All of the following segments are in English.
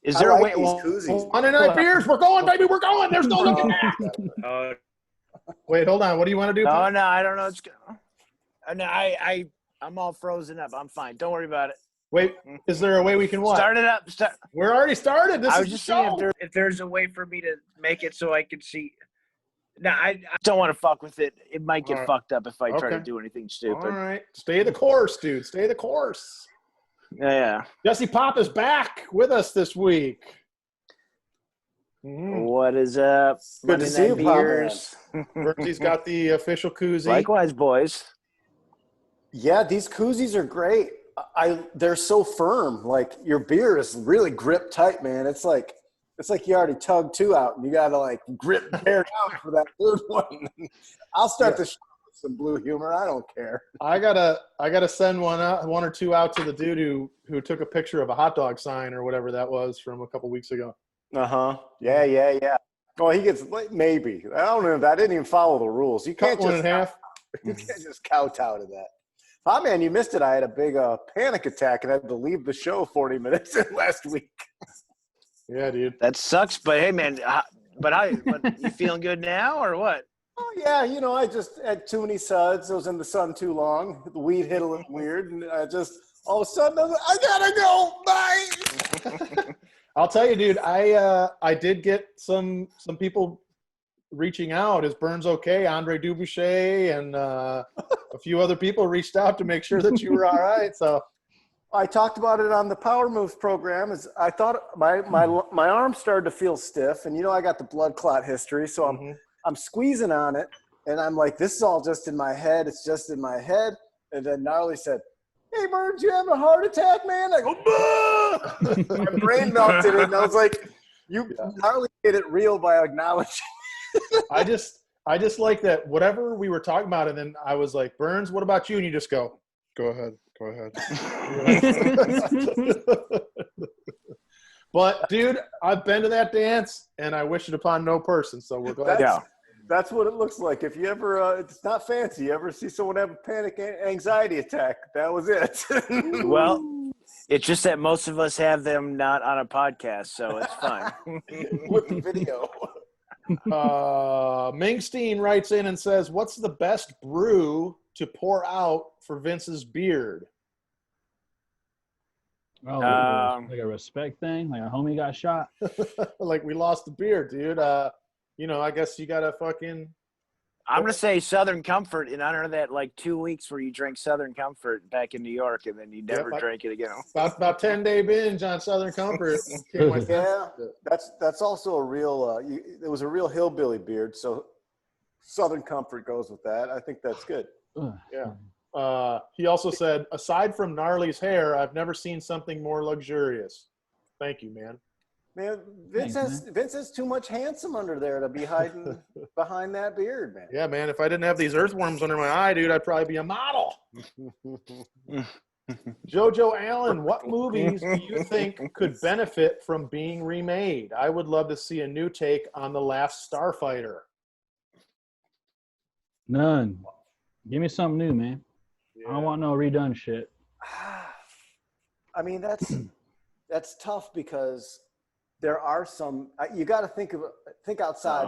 Is there a way? These koozies. Monday night beers. We're going, baby. We're going. There's no looking back. Wait, hold on. What do you want to do? No, I don't know. It's no, I'm all frozen up. I'm fine. Don't worry about it. Wait, is there a way we can what? Start it up. We're already started. I was just saying if there's a way for me to make it so I can see. No, I don't want to fuck with it. It might get fucked up if I try to do anything stupid. All right. Stay the course, dude. Stay the course. Yeah. Jesse Pop is back with us this week. What is up? Good to see you, Pop. Bertie's got the official koozie. Likewise, boys. Yeah, these koozies are great. They're so firm. Like, your beer is really grip tight, man. It's like you already tugged two out, and you got to, like, grip bear down for that third one. I'll start the show with some blue humor. I don't care. I gotta send one or two out to the dude who took a picture of a hot dog sign or whatever that was from a couple weeks ago. Yeah. Oh, he gets maybe. I don't know. I didn't even follow the rules. You can't one and a half. You can't just kowtow to that. Oh, man, you missed it. I had a big panic attack and I had to leave the show 40 minutes last week. Yeah, dude. That sucks, but hey, man, but you feeling good now or what? Oh, yeah, I just had too many suds. I was in the sun too long. The weed hit a little weird, and I just all of a sudden I gotta go. Bye. I'll tell you, dude. I did get some people reaching out. Is Burns okay? Andre Dubuchet and a few other people reached out to make sure that you were all right. So I talked about it on the Power Moves program. I thought my arm started to feel stiff, and I got the blood clot history, so I'm squeezing on it, and I'm like, this is all just in my head. It's just in my head. And then Gnarly said, "Hey, Burns, you having a heart attack, man?" I go, "Bah!" My brain melted, and I was like, "You Gnarly did it real by acknowledging." I just like that whatever we were talking about, and then I was like, "Burns, what about you?" And you just go ahead. But, dude, I've been to that dance, and I wish it upon no person, so we're glad. That's what it looks like. If you ever it's not fancy. You ever see someone have a panic anxiety attack, that was it. Well, it's just that most of us have them not on a podcast, so it's fine. With the video. Mingstein writes in and says, "What's the best brew to pour out for Vince's beard?" Oh, like a respect thing? Like a homie got shot? Like we lost the beard, dude. I guess you got to fucking – I'm going to say Southern Comfort in honor of that, like 2 weeks where you drank Southern Comfort back in New York and then you never drank it again. About 10-day binge on Southern Comfort. Yeah, that's also a real it was a real hillbilly beard, so Southern Comfort goes with that. I think that's good. Yeah. He also said, "Aside from Gnarly's hair, I've never seen something more luxurious." Thank you, man. Man, Vince has too much handsome under there to be hiding behind that beard, man. Yeah, man. If I didn't have these earthworms under my eye, dude, I'd probably be a model. Jojo Allen, what movies do you think could benefit from being remade? I would love to see a new take on The Last Starfighter. None. Give me something new, man. Yeah. I don't want no redone shit. I mean, that's tough because there are some. You got to think outside.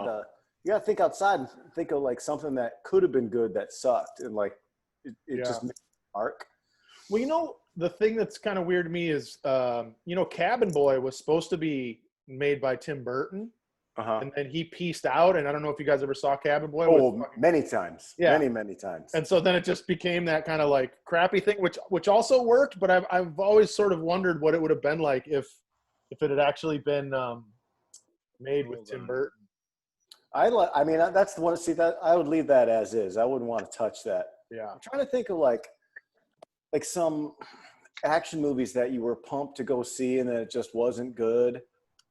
You got to think outside and think of like something that could have been good that sucked, and like it just missed the mark. Well, the thing that's kind of weird to me is, Cabin Boy was supposed to be made by Tim Burton. And then he pieced out, and I don't know if you guys ever saw Cabin Boy. Oh, many times. Yeah. Many times. And so then it just became that kind of like crappy thing, which also worked, but I've always sort of wondered what it would have been like if it had actually been made with Tim Burton. That's the one. See, that I would leave that as is. I wouldn't want to touch that. Yeah. I'm trying to think of like some action movies that you were pumped to go see and then it just wasn't good.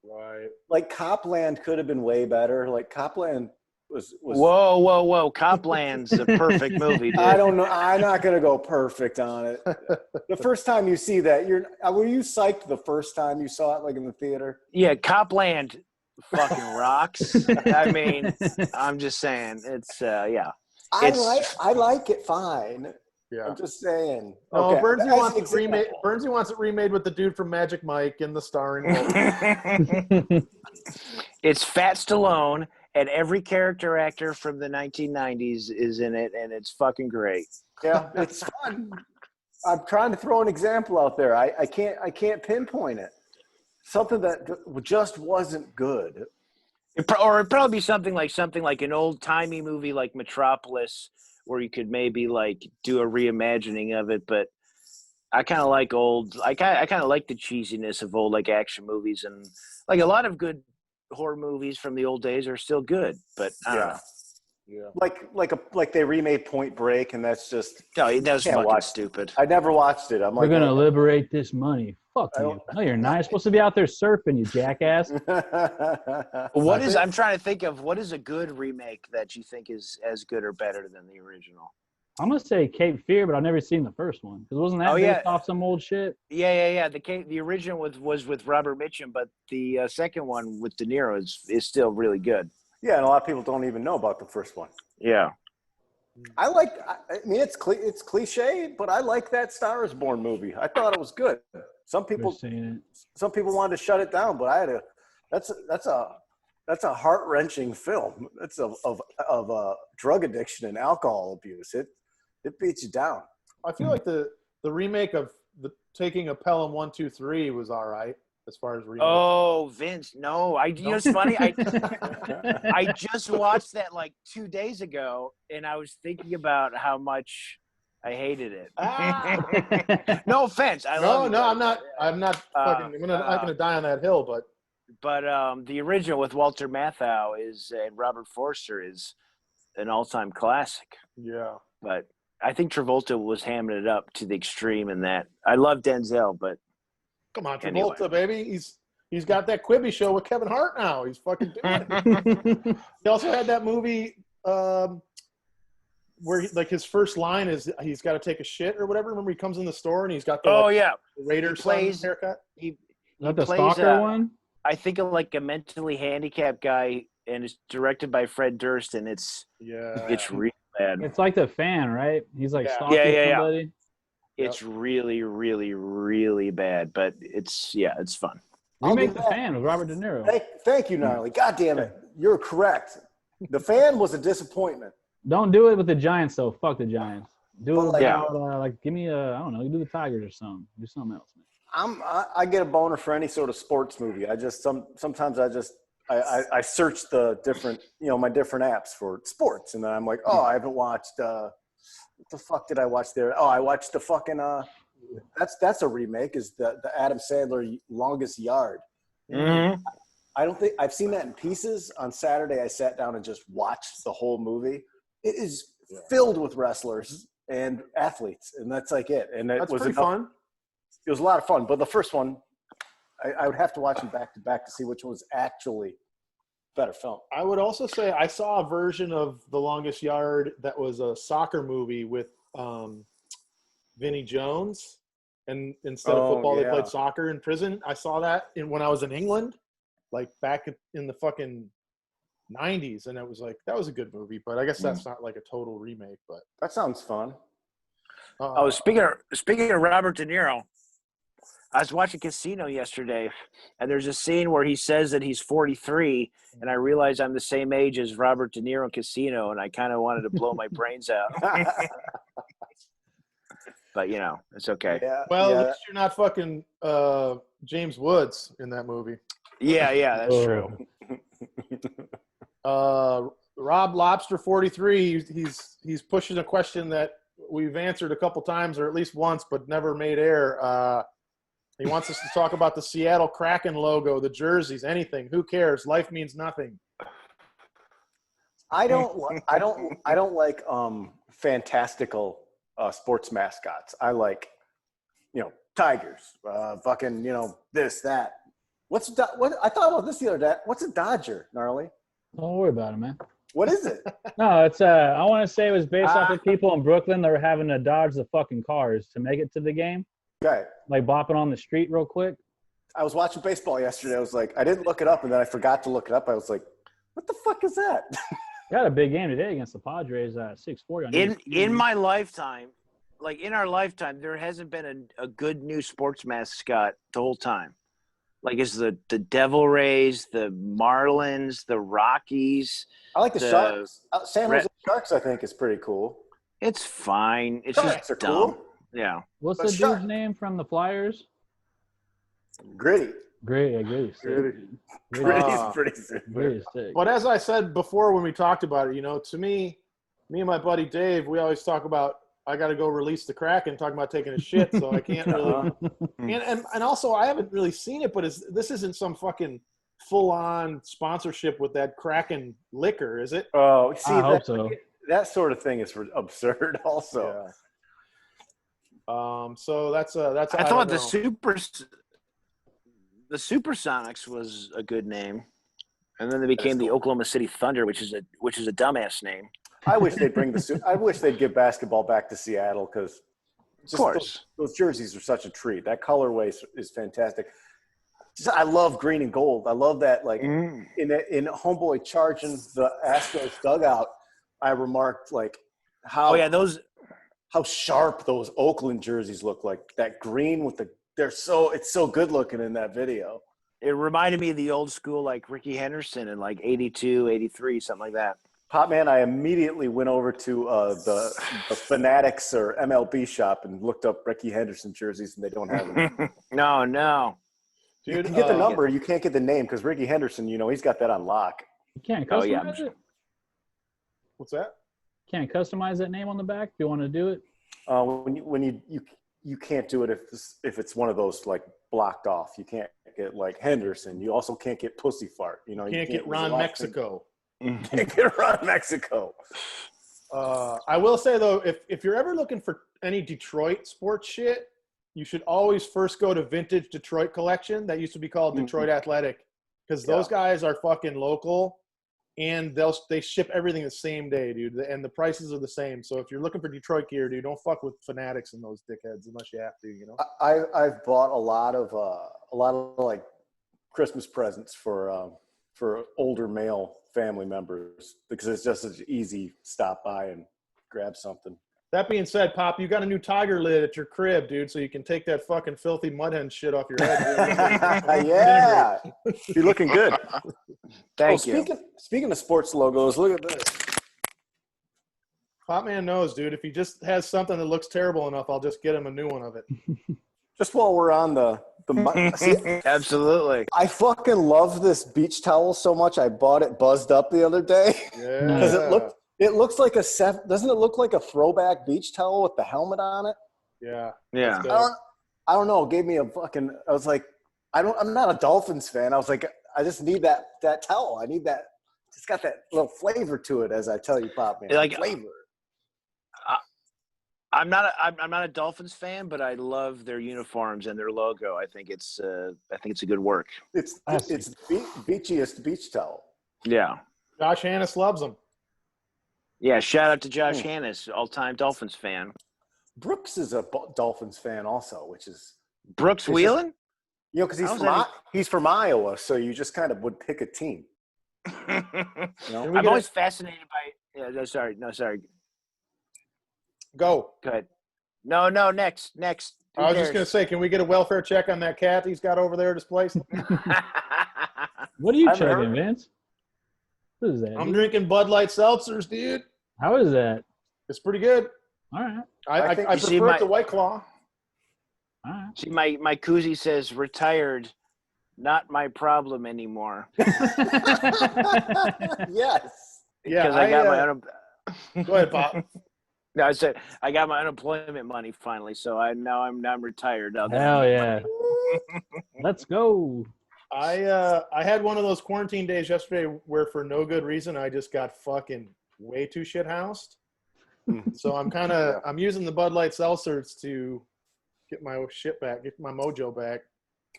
Right. Like Copland could have been way better. Like Copland was Whoa. Copland's a perfect movie, dude. I don't know. I'm not going to go perfect on it. The first time you see that, were you psyched the first time you saw it, like in the theater? Yeah, Copland fucking rocks. I mean, I'm just saying, it's yeah. I like it fine. Yeah. I'm just saying. No, Okay. Bernsey as wants an it remade. example. Bernsey wants it remade with the dude from Magic Mike in the starring role. It's Fat Stallone, and every character actor from the 1990s is in it, and it's fucking great. Yeah, it's fun. I'm trying to throw an example out there. I can't pinpoint it. Something that just wasn't good. It'd probably be something like an old timey movie like Metropolis, where you could maybe like do a reimagining of it. But I kind of like I kind of like the cheesiness of old like action movies, and like a lot of good horror movies from the old days are still good. But I don't know. Yeah. Like they remade Point Break, and that's just No, that was can't fucking watch. stupid. I never watched it. I'm We're like, gonna liberate this money. Fuck I you. don't- No, you're not. You're supposed to be out there surfing, you jackass. I'm trying to think of what is a good remake that you think is as good or better than the original. I'm gonna say Cape Fear, but I've never seen the first one. Because wasn't that based off some old shit? Yeah. The original was with Robert Mitchum, but the second one with De Niro is still really good. Yeah, and a lot of people don't even know about the first one. Yeah. I mean, it's cliche, but I like that Star is Born movie. I thought it was good. Some people wanted to shut it down, but that's a heart-wrenching film. It's of drug addiction and alcohol abuse. It beats you down. I feel like the remake of the Taking a Pelham 1, 2, 3 was all right as far as remakes. Oh, Vince, no. You know, it's funny. I just watched that like 2 days ago, and I was thinking about how much I hated it. No offense. I'm not fucking. I'm not gonna die on that hill, but the original with Walter Matthau and Robert Forster is an all-time classic. Yeah. But I think Travolta was hamming it up to the extreme in that. I love Denzel, but come on, Travolta, baby. He's got that Quibi show with Kevin Hart now. He's fucking doing it. He also had that movie where his first line is he's got to take a shit or whatever. Remember, he comes in the store and he's got the Raider haircut. He Not the plays stalker one. I think of like a mentally handicapped guy, and it's directed by Fred Durst, and it's really bad. It's like The Fan, right? He's like stalking somebody. It's really, really, really bad, but it's fun. Remake The Fan with Robert De Niro. Thank you, Gnarly. God damn it. You're correct. The Fan was a disappointment. Don't do it with the Giants, though. Fuck the Giants. Do it Well, like give me I don't know. You do the Tigers or something. Do something else, man. I get a boner for any sort of sports movie. I just sometimes I search the different my different apps for sports, and then I'm like, oh, I haven't watched. What the fuck did I watch there? Oh, I watched the fucking that's a remake. Is the Adam Sandler Longest Yard? Mm-hmm. I don't think I've seen that in pieces. On Saturday, I sat down and just watched the whole movie. It is filled with wrestlers and athletes, and that's like it. And it was fun. It was a lot of fun, but the first one, I would have to watch them back to back to see which one was actually better film. I would also say I saw a version of The Longest Yard that was a soccer movie with Vinnie Jones, and instead of football, they played soccer in prison. I saw that when I was in England, like back in the fucking 90s, and it was like that was a good movie, but I guess that's not like a total remake. But that sounds fun. Speaking of Robert De Niro, I was watching Casino yesterday, and there's a scene where he says that he's 43, and I realize I'm the same age as Robert De Niro in Casino, and I kind of wanted to blow my brains out. But, it's okay. Yeah, at least you're not fucking James Woods in that movie. Yeah, that's true. Rob Lobster 43, he's pushing a question that we've answered a couple times, or at least once, but never made air. He wants us to talk about the Seattle Kraken logo, the jerseys, anything. Who cares? Life means nothing. I don't like fantastical sports mascots. I like, tigers, fucking, this, that. What I thought about this the other day. What's a Dodger, Gnarly? Don't worry about it, man. What is it? No, it's I want to say it was based off of people in Brooklyn that were having to dodge the fucking cars to make it to the game. Okay. Like bopping on the street real quick. I was watching baseball yesterday. I was like, I didn't look it up, and then I forgot to look it up. I was like, what the fuck is that? Got a big game today against the Padres at 6:40. In my lifetime, like in our lifetime, there hasn't been a good new sports mascot the whole time. Like it's the Devil Rays, the Marlins, the Rockies. I like the Sharks. San Jose Sharks, I think, is pretty cool. It's fine. It's Sharks just are dumb. cool. Yeah. What's But the Shark- dude's name from the Flyers? Gritty. Great, I agree. Gritty's pretty sick. Great, sick. But as I said before when we talked about it, you know, to me and my buddy Dave, we always talk about I got to go release the Kraken, talking about taking a shit, so I can't really. And also I haven't really seen it, but this isn't some fucking full-on sponsorship with that Kraken liquor, is it? Oh, see, I hope so. That sort of thing is absurd. Also, So that's I thought the Supersonics was a good name, and then they became the Oklahoma City Thunder, which is a dumbass name. I wish they'd I wish they'd give basketball back to Seattle because, Of course, those jerseys are such a treat. That colorway is fantastic. I love green and gold. I love that. Like in Homeboy charging the Astros dugout, I remarked like how sharp those Oakland jerseys look. Like that green with it's so good looking in that video. it reminded me of the old school like Ricky Henderson in like 82, 83, something like that. Pop man, I immediately went over to the Fanatics or MLB shop and looked up Ricky Henderson jerseys, and they don't have them. No. Dude, you can get the number, you can't get the name because Ricky Henderson, you know, he's got that on lock. You can't customize it? What's that? Can't customize that name on the back if you want to do it? When you can't do it if it's one of those like blocked off. You can't get like Henderson. You also can't get Pussy Fart. You know, You can't get Ron Mexico. Can't get Ron Mexico. I will say though, if you're ever looking for any Detroit sports shit, you should always first go to Vintage Detroit Collection. That used to be called Detroit Athletic, because those guys are fucking local, and they ship everything the same day, dude. And the prices are the same. So if you're looking for Detroit gear, dude, don't fuck with Fanatics and those dickheads unless you have to. You know. I've bought a lot of like Christmas presents for older male family members because it's just such an easy stop by and grab something. That being said, Pop, you got a new tiger lid at your crib, dude, so you can take that fucking filthy mud hen shit off your head. Yeah. You're looking good. Thank you. Speaking of sports logos, look at this. Pop man knows, dude. If he just has something that looks terrible enough, I'll just get him a new one of it. Just while we're on the see, Absolutely. I fucking love this beach towel so much. I bought it buzzed up the other day. Yeah. Because it looks like doesn't it look like a throwback beach towel with the helmet on it? Yeah. Yeah. I don't know. It gave me a fucking. I was like, I'm not a Dolphins fan. I was like, I just need that towel. I need that. It's got that little flavor to it, as I tell you, Pop man. Like flavor. I'm not a Dolphins fan, but I love their uniforms and their logo. I think it's a good work. It's the beachiest beach towel. Yeah. Josh Hannes loves them. Yeah. Shout out to Josh Hannes, all-time Dolphins fan. Brooks is a Dolphins fan also, which is Brooks Wheelan? You know, because he's from Iowa, so you just kind of would pick a team. You know? I'm always fascinated by. Yeah, no, sorry. Go. Good. No. Next. I was just gonna say, can we get a welfare check on that cat he's got over there displaced? What are you checking, Vince? What is that? I'm drinking Bud Light seltzers, dude. How is that? It's pretty good. All right. I prefer it to White Claw. All right. See, my koozie says retired, not my problem anymore. Yes. Yeah. Because I got my own. Go ahead, Pop. No, I said I got my unemployment money finally, so I'm retired. Hell yeah. Let's go. I had one of those quarantine days yesterday where for no good reason I just got fucking way too shit housed. So I'm using the Bud Light seltzers to get my shit back, get my mojo back.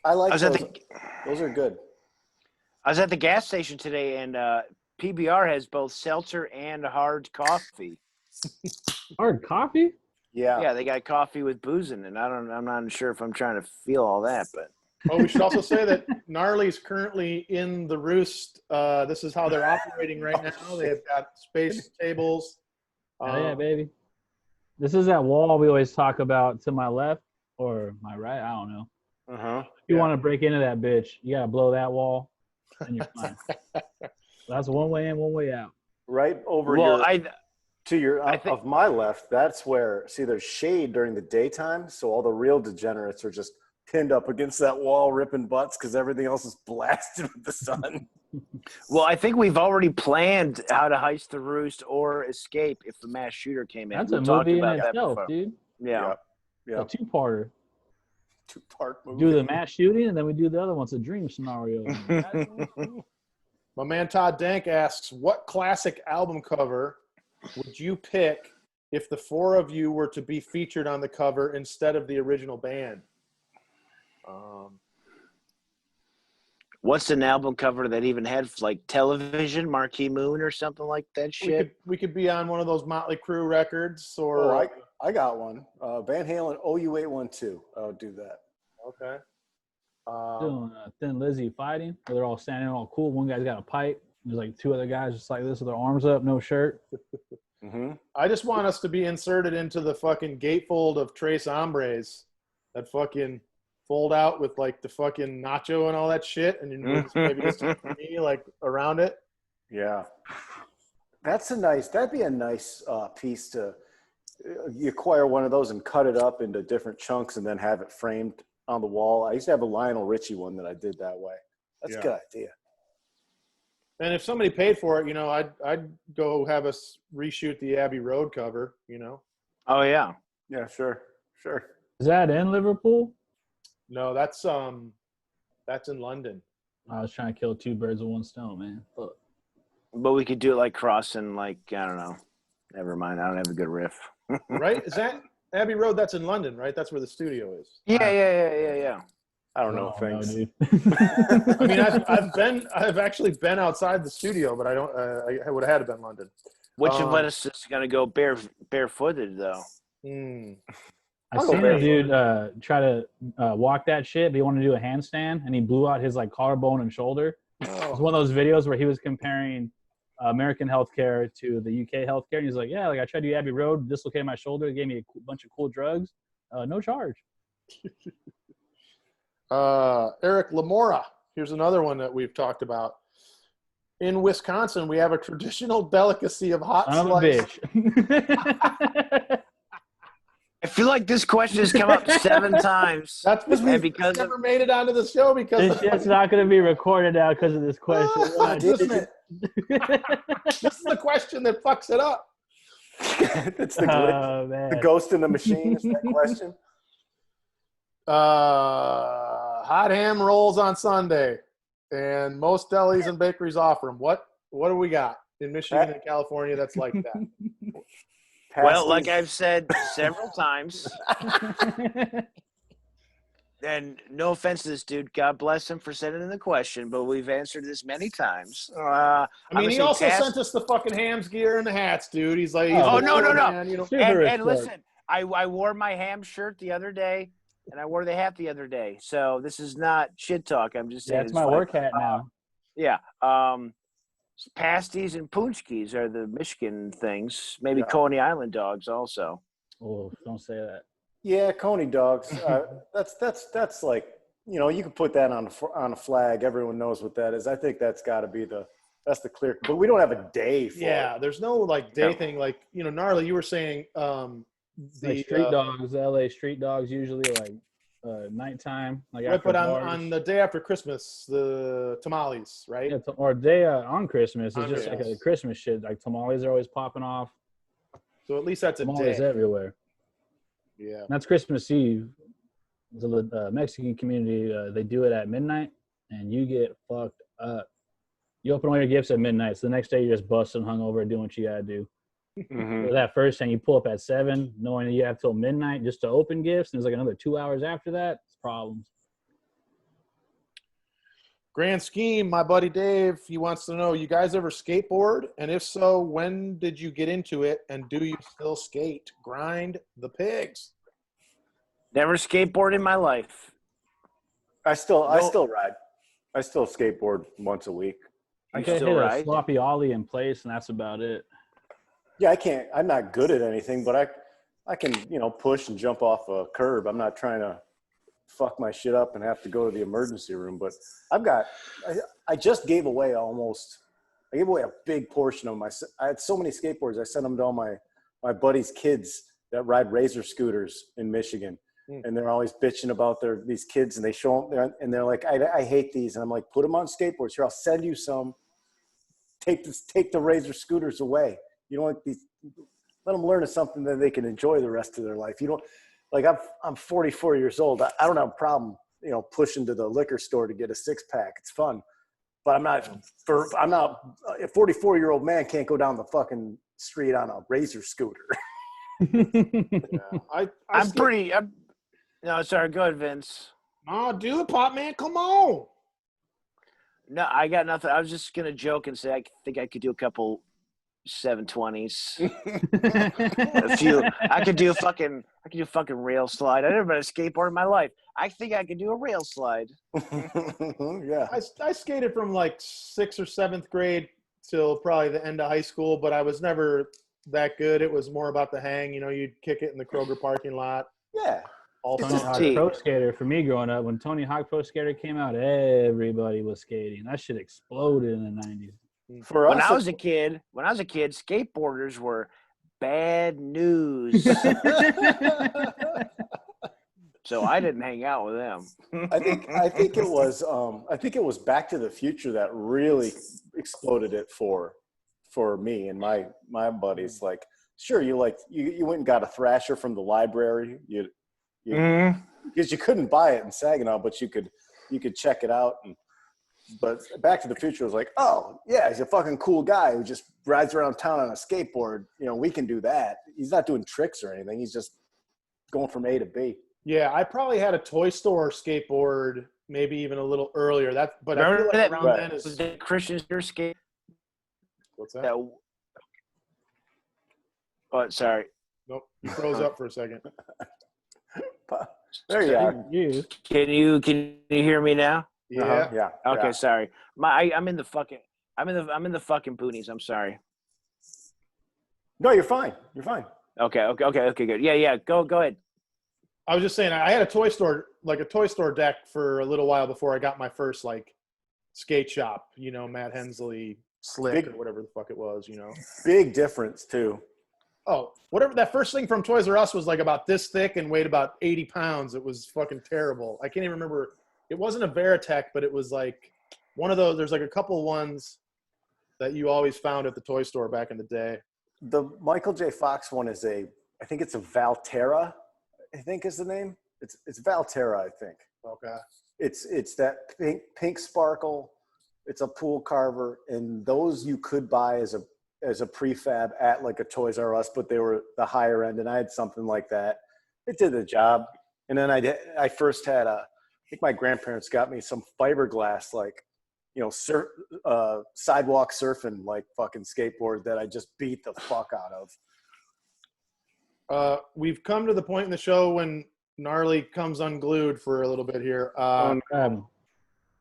I like those. Those are good. I was at the gas station today, and PBR has both seltzer and hard coffee. Hard coffee? Yeah. Yeah, they got coffee with booze in it. I'm not sure if I'm trying to feel all that, but. Oh, we should also say that Gnarly's currently in the Roost. This is how they're operating right now. They've got space tables. Yeah, baby. This is that wall we always talk about to my left or my right. I don't know. Uh-huh. If you want to break into that bitch, you gotta blow that wall, and you're fine. That's one way in, one way out. Right over of my left, that's where, see, there's shade during the daytime, so all the real degenerates are just pinned up against that wall ripping butts because everything else is blasted with the sun. Well, I think we've already planned how to heist the roost or escape if the mass shooter came in. That's We a talked movie in about that itself, before. dude. Yeah. Yeah. A two-parter. Two-part movie. Do the mass shooting, and then we do the other one. It's a dream scenario. My man Todd Dank asks, what classic album cover would you pick if the four of you were to be featured on the cover instead of the original band? What's an album cover that even had like television, Marquee Moon or something like that shit? We could be on one of those Motley Crue records or I got one. Van Halen OU812. I'll do that. okay. Doing Thin Lizzy fighting, where they're all standing all cool. One guy's got a pipe. There's like two other guys just like this with their arms up, no shirt. Mm-hmm. I just want us to be inserted into the fucking gatefold of Tres Hombres that fucking fold out with like the fucking nacho and all that shit, and maybe just me like around it. Yeah, that'd be a nice piece to you acquire one of those and cut it up into different chunks and then have it framed on the wall. I used to have a Lionel Richie one that I did that way. That's a good idea. And if somebody paid for it, I'd go have us reshoot the Abbey Road cover. Oh yeah. Yeah, sure. Is that in Liverpool? No, that's in London. I was trying to kill two birds with one stone, man. Fuck. But we could do it like crossing, like, I don't know. Never mind. I don't have a good riff. Right? Is that Abbey Road? That's in London, right? That's where the studio is. Yeah. I don't know things. No, dude. I mean, I've actually been outside the studio, but I don't. I would have had to been London. Which of us is going to go barefooted, though? I seen a dude try to walk that shit, but he wanted to do a handstand, and he blew out his like collarbone and shoulder. It was one of those videos where he was comparing American healthcare to the UK healthcare, and he's like, "Yeah, like I tried to do Abbey Road, dislocated my shoulder, they gave me a bunch of cool drugs, no charge." Eric Lamora. Here's another one that we've talked about. In Wisconsin, we have a traditional delicacy of hot slice. I feel like this question has come up 7 times. That's because never made it onto the show because this shit's not going to be recorded now because of this question. This is the question that fucks it up. It's the ghost in the machine is that question. Hot ham rolls on Sunday, and most delis and bakeries offer them. What do we got in Michigan and California that's like that? Well, like I've said several times, and no offense to this dude, God bless him for sending in the question, but we've answered this many times. I mean, he also sent us the fucking hams gear and the hats, dude. He's like, no. Man, and listen, I wore my ham shirt the other day, and I wore the hat the other day. So this is not shit talk. I'm just saying. That's my work hat now. Yeah. Pasties and punchkis are the Michigan things. Maybe Coney Island dogs also. Oh, don't say that. Yeah, Coney dogs. That's like, you can put that on a flag. Everyone knows what that is. I think that's got to be that's the clear. But we don't have a day for it. Yeah, there's no like day thing. Like Gnarly, you were saying the street dogs, LA street dogs usually like nighttime, like right, but on the day after Christmas, the tamales, right? Yeah, or day on Christmas. It's just like a Christmas shit. Like tamales are always popping off. So at least that's a tamales day everywhere. Yeah, and that's Christmas Eve. The Mexican community, they do it at midnight, and you get fucked up. You open all your gifts at midnight, so the next day you're just busting hungover doing what you gotta do. Mm-hmm. That first time you pull up at 7, knowing that you have till midnight just to open gifts, and there's like another 2 hours after that. It's problems. Grand scheme, my buddy Dave, he wants to know, you guys ever skateboard? And if so, when did you get into it? And do you still skate? Grind the pigs. Never skateboard in my life. I still ride. I still skateboard once a week. I can hit a sloppy ollie in place, and that's about it. Yeah, I can't. I'm not good at anything, but I can, push and jump off a curb. I'm not trying to fuck my shit up and have to go to the emergency room. But I just gave away I gave away a big portion of I had so many skateboards. I sent them to all my buddies' kids that ride razor scooters in Michigan. And they're always bitching about these kids, and they show them and they're like, I hate these. And I'm like, put them on skateboards. Here, I'll send you some. Take the razor scooters away. You don't like these. Let them learn something that they can enjoy the rest of their life. You don't like. I'm 44 years old. I don't have a problem, pushing to the liquor store to get a 6-pack. It's fun, but I'm not. A 44-year-old man can't go down the fucking street on a razor scooter. No, sorry. Go ahead, Vince. Oh, do it, Pop Man. Come on. No, I got nothing. I was just gonna joke and say I think I could do a couple 720s. A few. I could do fucking rail slide. I never been a skateboard in my life. I think I could do a rail slide. Yeah. I skated from like 6th or 7th grade till probably the end of high school, but I was never that good. It was more about the hang. You'd kick it in the Kroger parking lot. Yeah. Tony Hawk Pro Skater for me growing up. When Tony Hawk Pro Skater came out, everybody was skating. That shit exploded in the 90s. For us, when I was a kid, skateboarders were bad news. So I didn't hang out with them. I think it was Back to the Future that really exploded it for me and my buddies. Like, sure, you went and got a Thrasher from the library. Because you couldn't buy it in Saginaw, but you could check it out. But Back to the Future was like, oh yeah, he's a fucking cool guy who just rides around town on a skateboard. We can do that. He's not doing tricks or anything. He's just going from A to B. Yeah, I probably had a toy store skateboard, maybe even a little earlier. I feel like around then is the Christian skate. What's that? Oh, sorry. Nope, you froze up for a second. There you are. Can you hear me now? Yeah. Uh-huh. Yeah. Okay, Yeah. sorry. I'm in the fucking boonies. I'm sorry. No, you're fine. You're fine. Okay, good. Yeah. Go ahead. I was just saying, I had a toy store deck for a little while before I got my first skate shop. Matt Hensley Slick or whatever the fuck it was. Big difference too. Oh, whatever. That first thing from Toys R Us was like about this thick and weighed about 80 pounds. It was fucking terrible. I can't even remember. It wasn't a Veritech, but it was like one of those. There's like a couple ones that you always found at the toy store back in the day. The Michael J. Fox one I think it's a Valterra, I think is the name. It's Valterra, I think. Okay. It's that pink sparkle. It's a pool carver, and those you could buy as a prefab at like a Toys R Us, but they were the higher end, and I had something like that. It did the job. And then I first had I think my grandparents got me some fiberglass, sidewalk surfing, fucking skateboard that I just beat the fuck out of. We've come to the point in the show when Gnarly comes unglued for a little bit here. Oh no.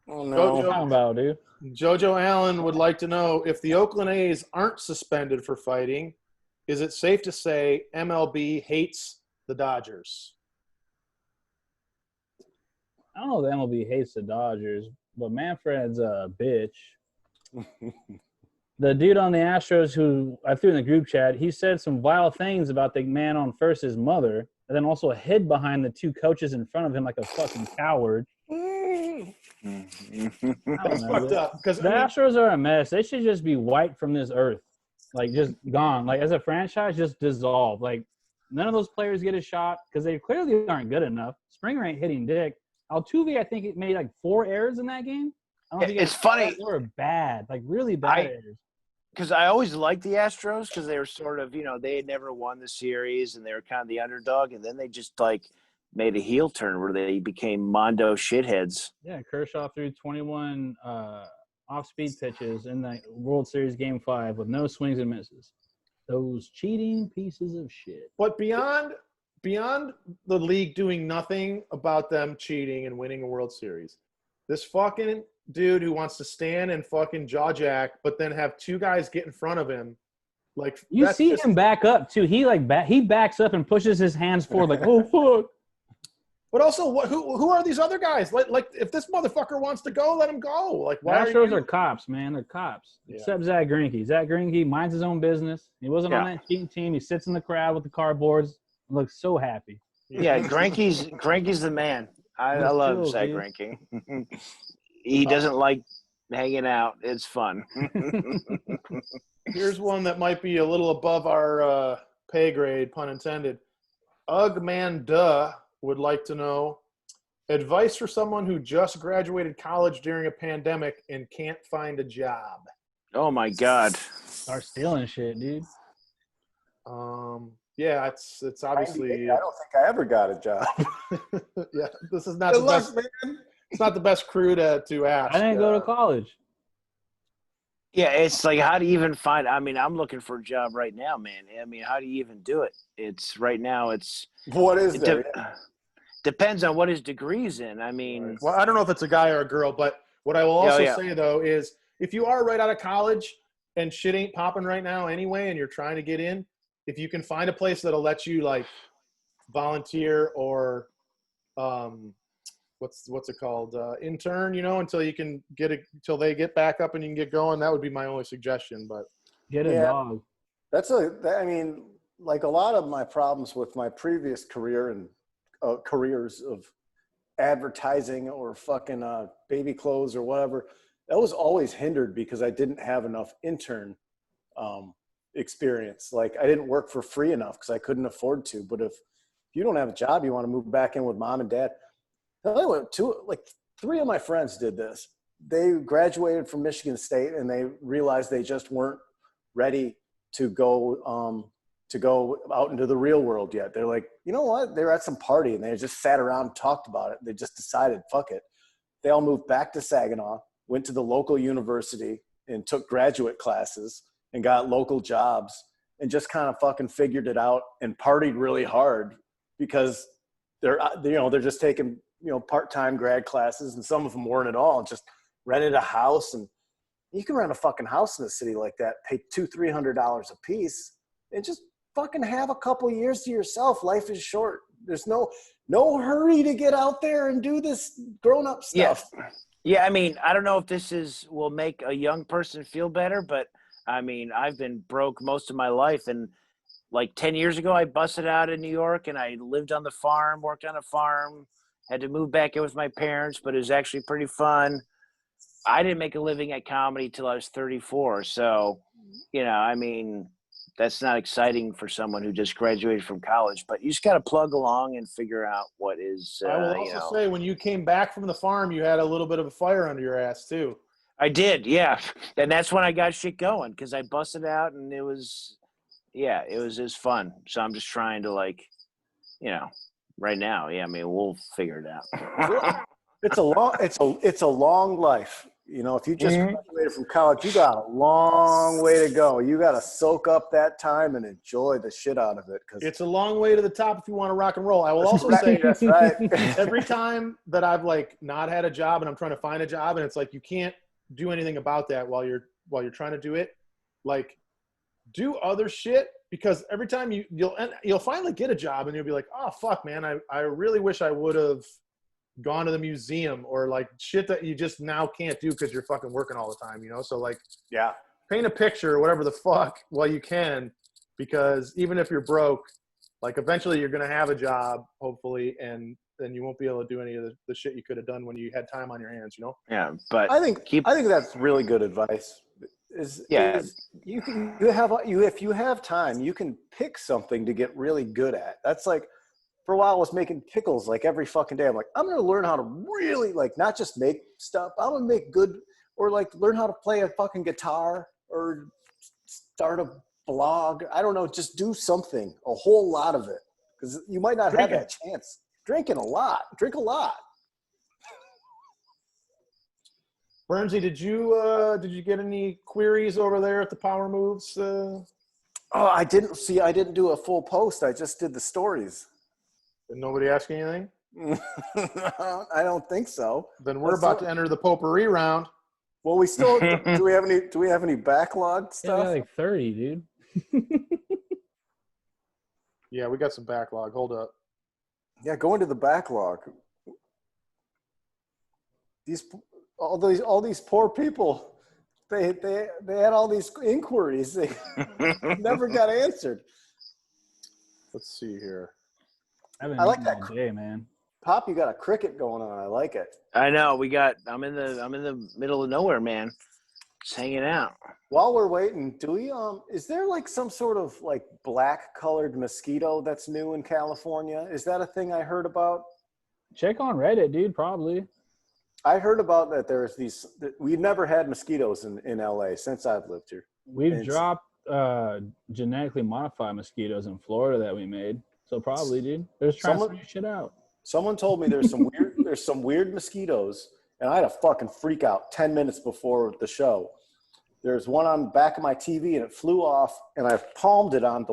Talking about, dude. Jojo Allen would like to know if the Oakland A's aren't suspended for fighting, is it safe to say MLB hates the Dodgers? I don't know if the MLB hates the Dodgers, but Manfred's a bitch. The dude on the Astros who I threw in the group chat, he said some vile things about the man on first, his mother, and then also hid behind the two coaches in front of him like a fucking coward. That's fucked up. Because the Astros are a mess. They should just be wiped from this earth. Just gone. As a franchise, just dissolve. None of those players get a shot because they clearly aren't good enough. Springer ain't hitting dick. Altuve, I think, it made 4 errors in that game. I don't think it's funny. They were bad, really bad errors. Because I always liked the Astros because they were sort of, they had never won the series and they were kind of the underdog. And then they just made a heel turn where they became Mondo shitheads. Yeah, Kershaw threw 21 off-speed pitches in the World Series Game 5 with no swings and misses. Those cheating pieces of shit. But beyond the league doing nothing about them cheating and winning a World Series, this fucking dude who wants to stand and fucking jaw jack, but then have two guys get in front of him Like You that's see just, him back up too. He backs up and pushes his hands forward like, oh fuck. but also, who are these other guys? Like, if this motherfucker wants to go, let him go. Like, why Astros are are cops, man. They're cops. Yeah. Except Zach Greinke. Zach Greinke minds his own business. He wasn't on that cheating team. He sits in the crowd with the cardboards and looks so happy. Yeah, Greinke's the man. I love chills, Zach dude. Greinke. He doesn't like hanging out. It's fun. Here's one that might be a little above our pay grade, pun intended. Ugman Duh would like to know advice for someone who just graduated college during a pandemic and can't find a job. Oh my God. Start stealing shit, dude. Yeah, it's obviously. I don't think I ever got a job. Yeah, this is not Good the luck, best. man. It's not the best crew to ask. I didn't go to college. Yeah, it's like, how do you even find? I mean, I'm looking for a job right now, man. I mean, how do you even do it? It's right now. What is there? Depends on what his degree's in. I mean, Well, I don't know if it's a guy or a girl, but what I will also yeah. say though is if you are right out of college and shit ain't popping right now anyway, and you're trying to get in, if you can find a place that'll let you like volunteer or what's it called, intern, until you can until they get back up and you can get going, that would be my only suggestion. But Get a dog. I mean, like a lot of my problems with my previous career and careers of advertising or fucking baby clothes or whatever, that was always hindered because I didn't have enough intern experience. Like I didn't work for free enough because I couldn't afford to. But if you don't have a job, you want to move back in with mom and dad. Three of my friends did this. They graduated from Michigan State and they realized they just weren't ready to go out into the real world yet. They're like, you know what? They were at some party and they just sat around and talked about it. They just decided, fuck it. They all moved back to Saginaw, went to the local university and took graduate classes and got local jobs and just kind of fucking figured it out and partied really hard because they're just taking, part-time grad classes, and some of them weren't at all, and just rented a house. And you can rent a fucking house in a city like that, pay $200-300 a piece, and just fucking have a couple years to yourself. Life is short. There's no hurry to get out there and do this grown-up stuff. Yeah. I mean, I don't know if will make a young person feel better, but I mean, I've been broke most of my life, and like 10 years ago, I busted out in New York and I lived on the farm, worked on a farm, had to move back in with my parents, but it was actually pretty fun. I didn't make a living at comedy till I was 34. So, I mean, that's not exciting for someone who just graduated from college, but you just got to plug along and figure out what is, I will also say when you came back from the farm, you had a little bit of a fire under your ass too. I did. Yeah. And that's when I got shit going because I busted out and it was fun. So I'm just trying to right now. Yeah. I mean, we'll figure it out. It's a long life. If you just graduated from college, you got a long way to go. You got to soak up that time and enjoy the shit out of it. Cause it's a long way to the top if you want to rock and roll. I will also say that's right. Every time that I've not had a job and I'm trying to find a job and it's like, you can't do anything about that while you're trying to do it. Do other shit, because every time you'll finally get a job and you'll be like, oh fuck, man, I really wish I would have gone to the museum, or shit that you just now can't do because you're fucking working all the time, So paint a picture or whatever the fuck while you can, because even if you're broke, eventually you're gonna have a job, hopefully, and then you won't be able to do any of the shit you could have done when you had time on your hands, Yeah, but I think that's really good advice. If you have time, you can pick something to get really good at. That's for a while I was making pickles every fucking day. I'm like, I'm going to learn how to really not just make stuff. I'm going to make good, or learn how to play a fucking guitar or start a blog. I don't know. Just do something, a whole lot of it. Cause you might not have that chance. Drink a lot. Bernsey, did you get any queries over there at the Power Moves? Oh, I didn't do a full post. I just did the stories. Did nobody ask anything? I don't think so. Then we're about to enter the potpourri round. Well, we still do we have any backlogged Yeah, stuff? 30, dude. Yeah, we got some backlog. Hold up. Yeah, go into the backlog. All these poor people, they had all these inquiries. They never got answered. Let's see here. I like that. All day, man. Pop, you got a cricket going on. I like it. I know. I'm in the middle of nowhere, man. Just hanging out. While we're waiting, is there like some sort of like black colored mosquito that's new in California? Is that a thing I heard about? Check on Reddit, dude. Probably. I heard about that. There's these. We've never had mosquitoes in LA since I've lived here. We've dropped genetically modified mosquitoes in Florida that we made. So probably, dude. They're just trying to figure shit out. Someone told me there's some weird mosquitoes, and I had a fucking freak out 10 minutes before the show. There's one on the back of my TV, and it flew off, and I palmed it on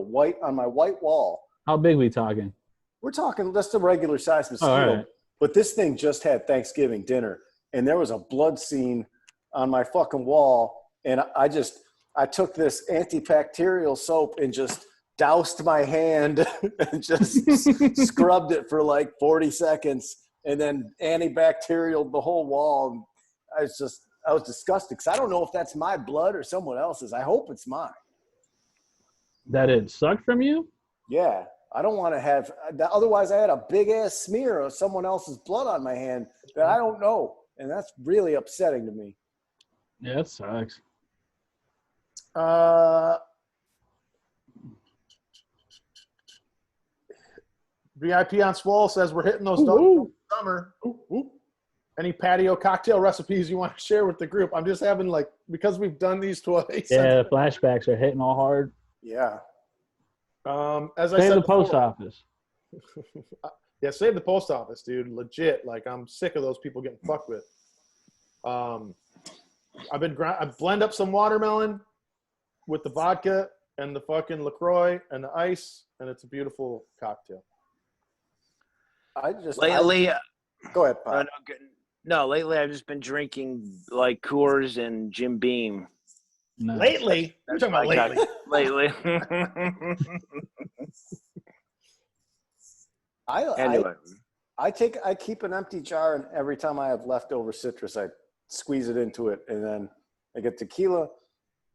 my white wall. How big we talking? We're talking just a regular size mosquito, right. But this thing just had Thanksgiving dinner, and there was a blood scene on my fucking wall, and I took this antibacterial soap and just doused my hand and just scrubbed it for like 40 seconds, and then antibacterial the whole wall. I was disgusted because I don't know if that's my blood or someone else's. I hope it's mine. That it sucked from you? Yeah. I don't want to have – otherwise I had a big-ass smear of someone else's blood on my hand that I don't know, and that's really upsetting to me. Yeah, that sucks. VIP on Swole says we're hitting those dogs summer. Any patio cocktail recipes you want to share with the group? I'm just having because we've done these twice. Yeah, the flashbacks are hitting all hard. Yeah. As I Save said the post before, office. Yeah, save the post office, dude. Legit. I'm sick of those people getting fucked with. I blend up some watermelon with the vodka and the fucking LaCroix and the ice, and it's a beautiful cocktail. Lately, go ahead, Pop. lately I've just been drinking like Coors and Jim Beam. No. Lately? You're talking about lately. Lately. Anyway. I keep an empty jar, and every time I have leftover citrus, I squeeze it into it, and then I get tequila,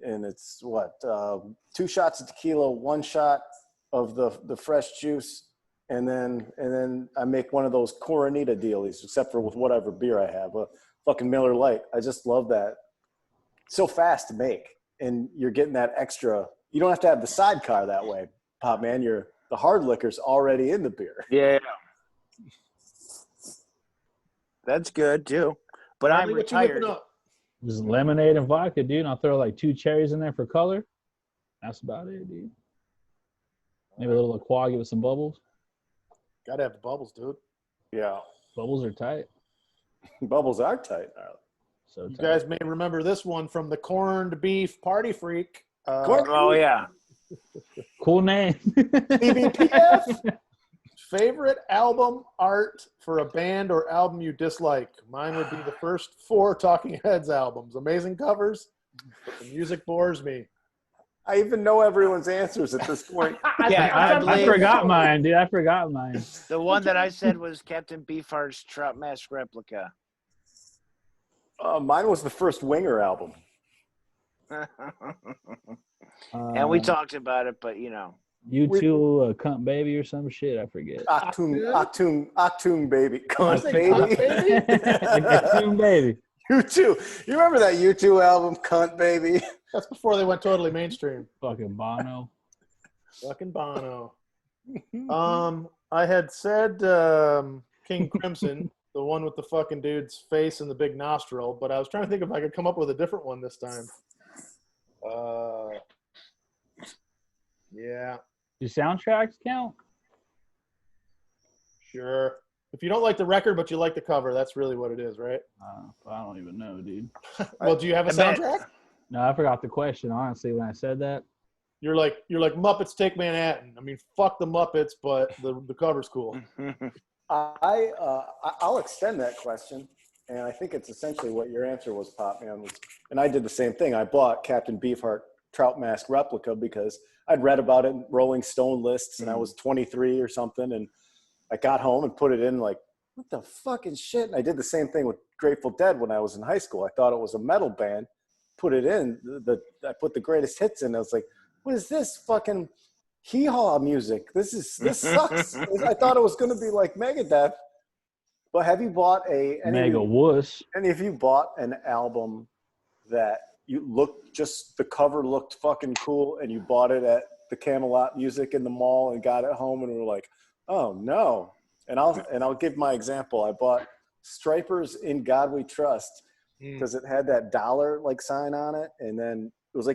and it's 2 shots of tequila, 1 shot of the fresh juice, and then I make one of those Coronita dealies, except for with whatever beer I have, a fucking Miller Lite. I just love that. So fast to make, and you're getting that extra. You don't have to have the sidecar that way, Pop man. The hard liquor's already in the beer. Yeah. That's good too. But I'm retired. Just lemonade and vodka, dude. And I'll throw 2 cherries in there for color. That's about it, dude. Maybe a little LaCroix, give it some bubbles. Gotta have the bubbles, dude. Yeah. Bubbles are tight. Bubbles are tight. So you guys may remember this one from the Corned Beef Party Freak. Oh yeah. Cool name. BBPF. Favorite album art for a band or album you dislike? Mine would be the first 4 Talking Heads albums. Amazing covers, but the music bores me. I even know everyone's answers at this point. I forgot mine, dude. I forgot mine. The one that I said was Captain Beefheart's Trout Mask replica. Mine was the first Winger album. And we talked about it, but You two, cunt baby or some shit. I forget. Achtung baby. Cunt baby. Achtung baby. U2. You remember that U2 album, Cunt Baby? That's before they went totally mainstream. Fucking Bono. Fucking Bono. I had said King Crimson, the one with the fucking dude's face and the big nostril, but I was trying to think if I could come up with a different one this time. Yeah. Do soundtracks count? Sure. If you don't like the record, but you like the cover, that's really what it is, right? I don't even know, dude. Well, do you have a soundtrack? No, I forgot the question, honestly, when I said that. You're like Muppets Take Manhattan. I mean, fuck the Muppets, but the cover's cool. I'll extend that question, and I think it's essentially what your answer was, Pop Man. And I did the same thing. I bought Captain Beefheart Trout Mask replica because I'd read about it in Rolling Stone lists, and I was 23 or something, and I got home and put it in like, what the fucking shit? And I did the same thing with Grateful Dead when I was in high school. I thought it was a metal band, put it in, I put the greatest hits in. I was like, what is this fucking hee-haw music? This sucks. I thought it was going to be like Megadeth. But have you bought Mega wuss? any of you bought an album that the cover looked fucking cool, and you bought it at the Camelot Music in the mall and got it home and were like, oh no. And I'll give my example. I bought Stryper's In God We Trust because it had that dollar like sign on it, and then it was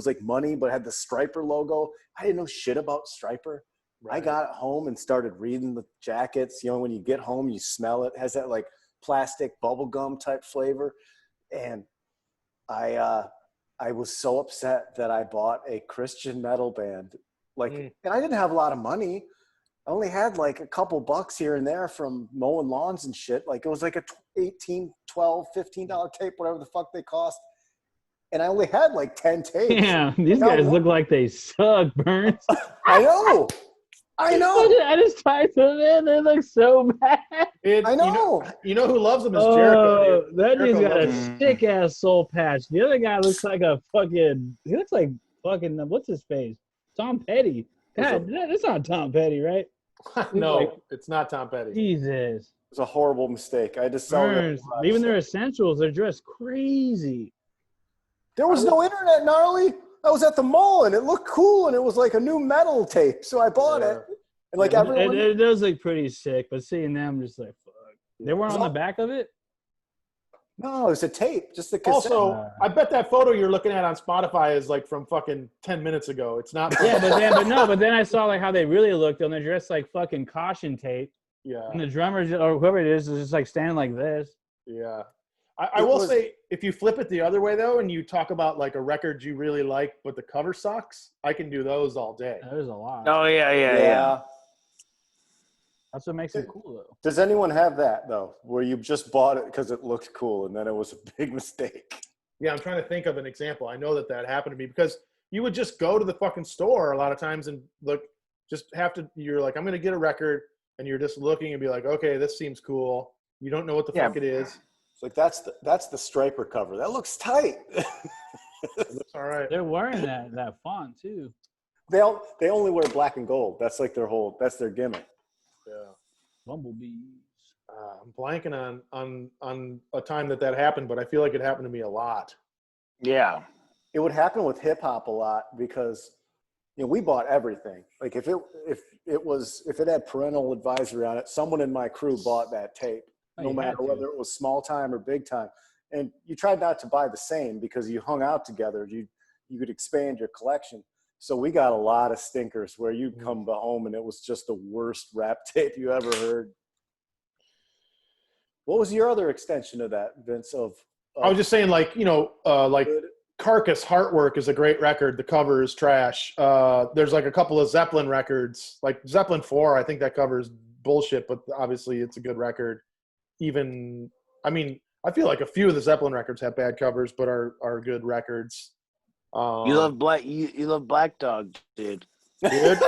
like money, but it had the Stryper logo. I didn't know shit about Stryper. Right. I got home and started reading the jackets. You know, when you get home, you smell it. It has that like plastic bubble gum type flavor, and I was so upset that I bought a Christian metal band. And I didn't have a lot of money. I only had like a couple bucks here and there from mowing lawns and shit. Like it was like a $18, $12, $15 tape, whatever the fuck they cost. And I only had like 10 tapes. Damn, these guys look like they suck, Burns. I know. I just typed them in. They look so bad. I know. You know who loves them is Jericho. That Jericho dude's got a loves sick ass soul patch. The other guy looks like he looks like fucking, what's his face? Tom Petty. God, that's not Tom Petty, right? No, it's not Tom Petty. Jesus. It was a horrible mistake. I just saw it. Even their essentials, they're dressed crazy. There was no internet, gnarly. I was at the mall and it looked cool and it was like a new metal tape, so I bought it. And like everyone, it does look pretty sick, but seeing them just like fuck. They weren't on the back of it. No, it was a tape, just the cassette. Also, I bet that photo you're looking at on Spotify is like from fucking 10 minutes ago. It's not. Yeah, but then I saw like how they really looked, and they're dressed like fucking caution tape. Yeah. And the drummers or whoever it is just like standing like this. Yeah. I will say, if you flip it the other way though, and you talk about like a record you really like, but the cover sucks, I can do those all day. There's a lot. Oh yeah. That's what makes it cool though. Does anyone have that though, where you just bought it because it looked cool and then it was a big mistake? Yeah, I'm trying to think of an example. I know that happened to me because you would just go to the fucking store a lot of times and look, you're like, I'm going to get a record, and you're just looking and be like, okay, this seems cool. You don't know what the fuck it is. It's like, that's the Stryper cover. That looks tight. It looks all right. They're wearing that font too. They only wear black and gold. That's like that's their gimmick. Yeah. Bumblebees. I'm blanking on a time that happened, but I feel like it happened to me a lot. Yeah. It would happen with hip hop a lot because, you know, we bought everything. Like if it had parental advisory on it, someone in my crew bought that tape, no matter whether it was small time or big time. And you tried not to buy the same because you hung out together. You could expand your collection. So we got a lot of stinkers where you'd come home and it was just the worst rap tape you ever heard. What was your other extension of that, Vince? I was just saying, like, you know, like Carcass Heartwork is a great record. The cover is trash. There's like a couple of Zeppelin records, like Zeppelin 4. I think that cover is bullshit, but obviously it's a good record. I feel like a few of the Zeppelin records have bad covers, but are good records. You love Black Dog, dude. Dude,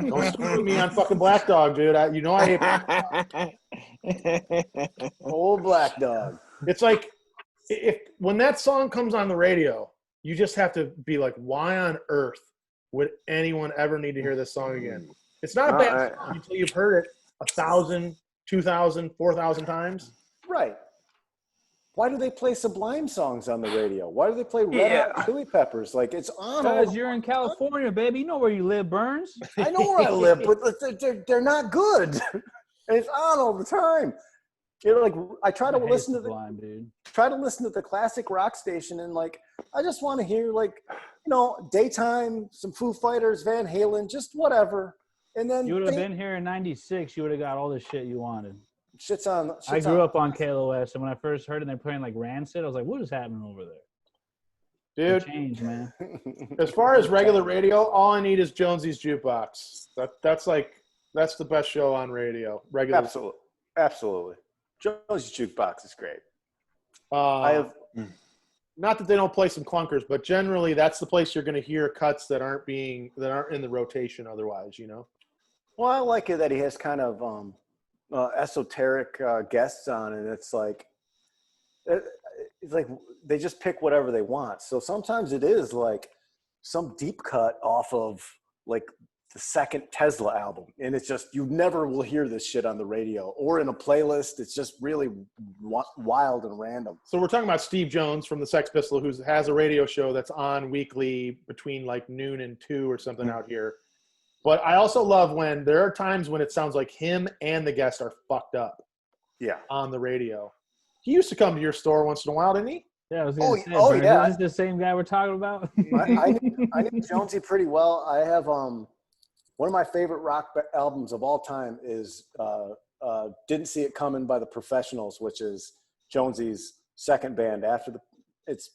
don't screw me on fucking Black Dog, dude. I hate Black Dog. Old Black Dog. It's like when that song comes on the radio, you just have to be like, why on earth would anyone ever need to hear this song again? It's not a bad song until you've heard it 1,000, 2,000, 4,000 times. Right. Why do they play Sublime songs on the radio? Why do they play Red Hot Chili Peppers? Like, it's on. Because you're in California, baby. You know where you live, Burns. I know where I live, but they're not good. And it's on all the time. You're like, I try to listen to the classic rock station, and like, I just want to hear like, you know, daytime, some Foo Fighters, Van Halen, just whatever. And then you would have been here in '96. You would have got all the shit you wanted. I grew up on KLOS, and when I first heard it, they're playing like Rancid. I was like, "What is happening over there?" Dude, change, man. As far as regular radio, all I need is Jonesy's Jukebox. That's the best show on radio. Regular. Absolutely. Jonesy's Jukebox is great. not that they don't play some clunkers, but generally that's the place you're going to hear cuts that aren't in the rotation otherwise, you know? Well, I like it that he has kind of esoteric guests on, and it's like they just pick whatever they want. So sometimes it is like some deep cut off of like the second Tesla album, and it's just you never will hear this shit on the radio or in a playlist. It's just really wild and random. So we're talking about Steve Jones from the Sex Pistols, who has a radio show that's on weekly between like noon and 2 or something out here. But I also love when there are times when it sounds like him and the guest are fucked up. Yeah, on the radio. He used to come to your store once in a while, didn't he? Yeah, I was gonna say, oh yeah. Is this the same guy we're talking about? I knew Jonesy pretty well. I have one of my favorite rock albums of all time is Didn't See It Coming by the Professionals, which is Jonesy's second band after it's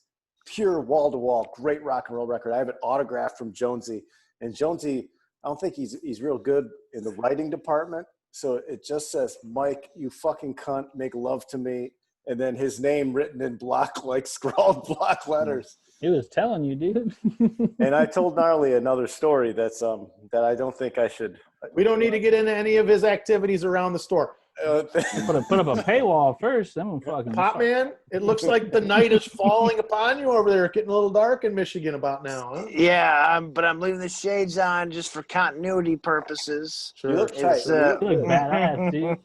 pure wall-to-wall, great rock and roll record. I have it autographed from Jonesy. And Jonesy, I don't think he's real good in the writing department. So it just says, Mike, you fucking cunt, make love to me. And then his name written in block, like scrawled block letters. He was telling you, dude. And I told Gnarly another story that's that I don't think I should. We don't need to get into any of his activities around the store. Put up a paywall first. Then we'll fucking Pop Man, it looks like the night is falling upon you over there. Getting a little dark in Michigan about now, huh? Yeah, but I'm leaving the shades on just for continuity purposes. Sure. You look tight. It's, You look badass, dude.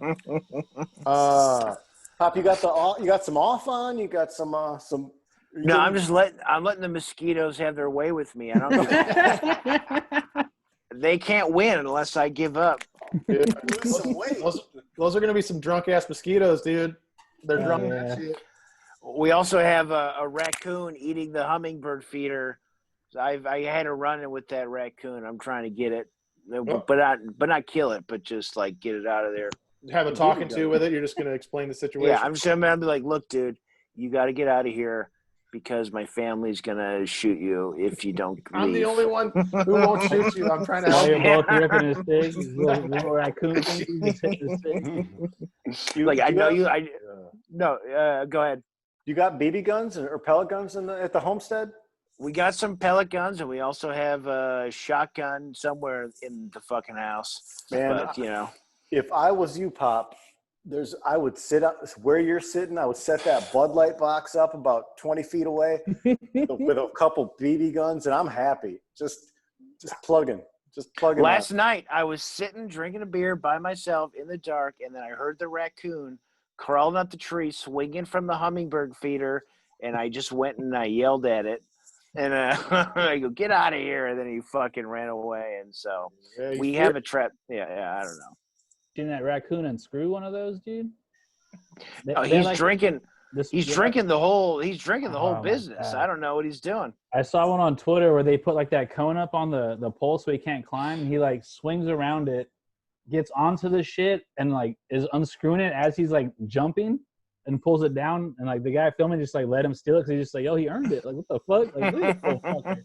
Pop, you got some off on. You got some. No, I'm letting the mosquitoes have their way with me. I don't. They can't win unless I give up. Lose some weight. Those are going to be some drunk ass mosquitoes, dude. They're drunk. Yeah. Shit. We also have a raccoon eating the hummingbird feeder. So I had a run-in with that raccoon. I'm trying to get it, but not kill it, but just like get it out of there. Have a talking to with it. You're just going to explain the situation. Yeah, I'm just gonna be like, look, dude, you got to get out of here because my family's gonna shoot you if you don't leave. I'm the only one who won't shoot you. I'm trying to help You're you. both ripping his stick. Little raccoon thing. Just hitting his stick. Like I know you. Go ahead. You got BB guns or pellet guns at the homestead? We got some pellet guns, and we also have a shotgun somewhere in the fucking house. Man, but you know, if I was you, Pop, I would sit up where you're sitting. I would set that Bud Light box up about 20 feet away with a couple BB guns, and I'm happy. Just plugging. Last night I was sitting drinking a beer by myself in the dark, and then I heard the raccoon crawling up the tree, swinging from the hummingbird feeder, and I just went and I yelled at it, and I go, "Get out of here!" And then he fucking ran away, and so we have a trap. Yeah, I don't know. Seen that raccoon unscrew one of those, dude? He's drinking. He's drinking the whole. He's drinking the whole Oh, business. I don't know what he's doing. I saw one on Twitter where they put like that cone up on the pole so he can't climb. He like swings around it, gets onto the shit, and like is unscrewing it as he's like jumping and pulls it down. And like the guy filming just like let him steal it because he's just like, yo, he earned it. Like what the fuck? Like, look at this fucker.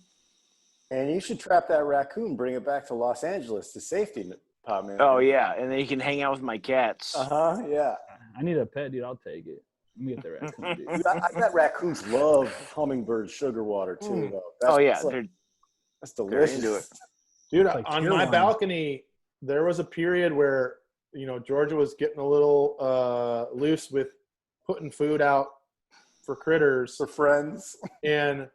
And you should trap that raccoon, bring it back to Los Angeles to safety, Pop Man. Oh yeah, and then he can hang out with my cats. Yeah. I need a pet, dude. I'll take it. Let me get the raccoon, dude. Dude, I bet raccoons love hummingbird sugar water too, though. That's delicious. into it. Dude, Like on tier my one. balcony, there was a period where, Georgia was getting a little loose with putting food out for critters. For friends. And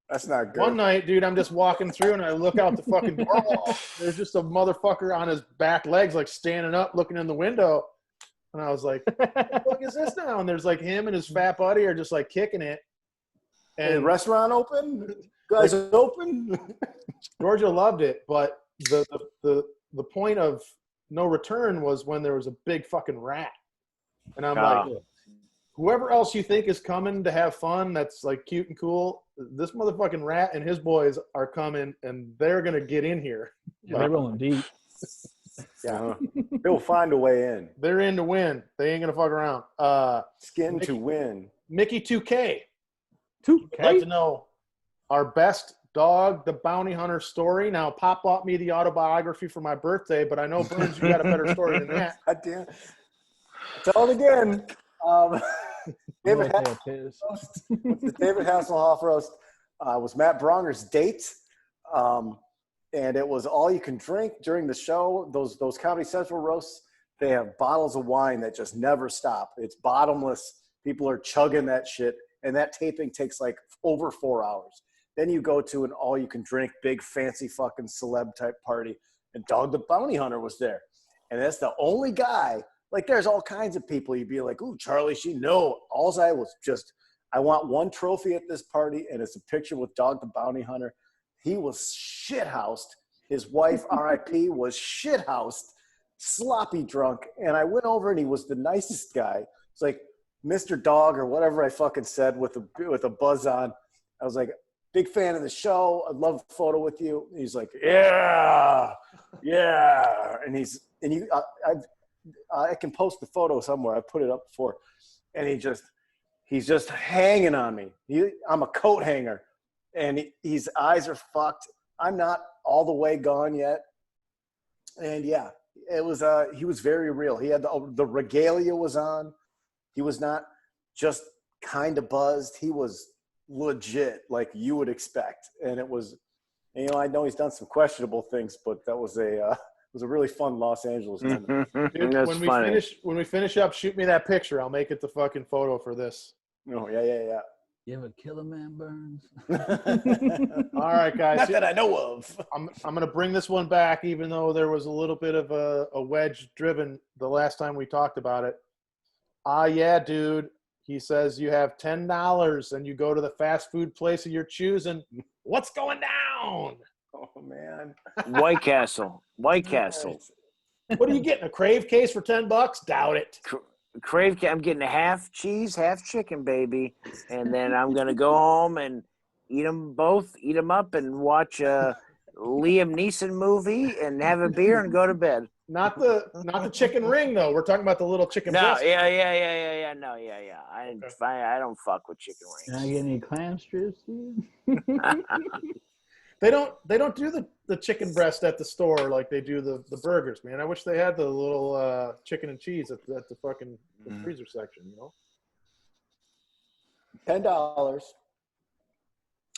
That's not good. one night, dude, I'm just walking through and I look out the fucking door wall. There's just a motherfucker on his back legs, like standing up, looking in the window. And I was like, what the fuck is this now? And there's like him and his fat buddy are just like kicking it. And And restaurant open? Guys open? Georgia loved it, but the point of no return was when there was a big fucking rat. And I'm like, whoever else you think is coming to have fun that's like cute and cool, this motherfucking rat and his boys are coming and they're going to get in here. Yeah, they're rolling deep. Yeah. They'll find a way in. They're in to win. They ain't going to fuck around. Skin to win. Mickey 2K. I'd like to know our best dog, the bounty hunter story. Now, Pop bought me the autobiography for my birthday, but I know, Burns, you got a better story than that. God damn. Tell it again. David take a piss. the David Hasselhoff roast was Matt Bronger's date. And it was all you can drink during the show. Those Comedy Central roasts, they have bottles of wine that just never stop. It's bottomless. People are chugging that shit. And that taping takes like over 4 hours. Then you go to an all you can drink, big fancy fucking celeb type party. And Dog the Bounty Hunter was there. And that's the only guy. Like there's all kinds of people. You'd be like, ooh, Charlie Sheen. No, all I was just, I want one trophy at this party. And it's a picture with Dog the Bounty Hunter. He was shithoused. His wife, R.I.P., was shithoused, sloppy drunk. And I went over and he was the nicest guy. It's like Mr. Dog or whatever I fucking said with a buzz on. I was like, big fan of the show. I'd love a photo with you. And he's like, yeah. And I can post the photo somewhere. I put it up before. And he's just hanging on me. I'm a coat hanger. And his eyes are fucked. I'm not all the way gone yet. And yeah, it was he was very real. He had the regalia was on. He was not just kind of buzzed. He was legit, like you would expect. And it was, you know, I know he's done some questionable things, but that was a really fun Los Angeles moment. Dude, when we finish up, shoot me that picture. I'll make it the fucking photo for this. Oh yeah. You ever kill a man, Burns? All right, guys. Not that I know of. I'm going to bring this one back, even though there was a little bit of a wedge driven the last time we talked about it. Yeah, dude. He says you have $10 and you go to the fast food place of your choosing. What's going down? Oh, man. White Castle. What are you getting? A Crave case for $10? Doubt it. I'm getting a half cheese, half chicken, baby. And then I'm going to go home and eat them up and watch a Liam Neeson movie and have a beer and go to bed. Not the chicken ring, though. We're talking about the little chicken breast. Yeah. No, yeah. I don't fuck with chicken Can I rings. get any clam strips, dude? They don't do the chicken breast at the store like they do the burgers, man. I wish they had the little chicken and cheese at the fucking freezer section, you know? $10.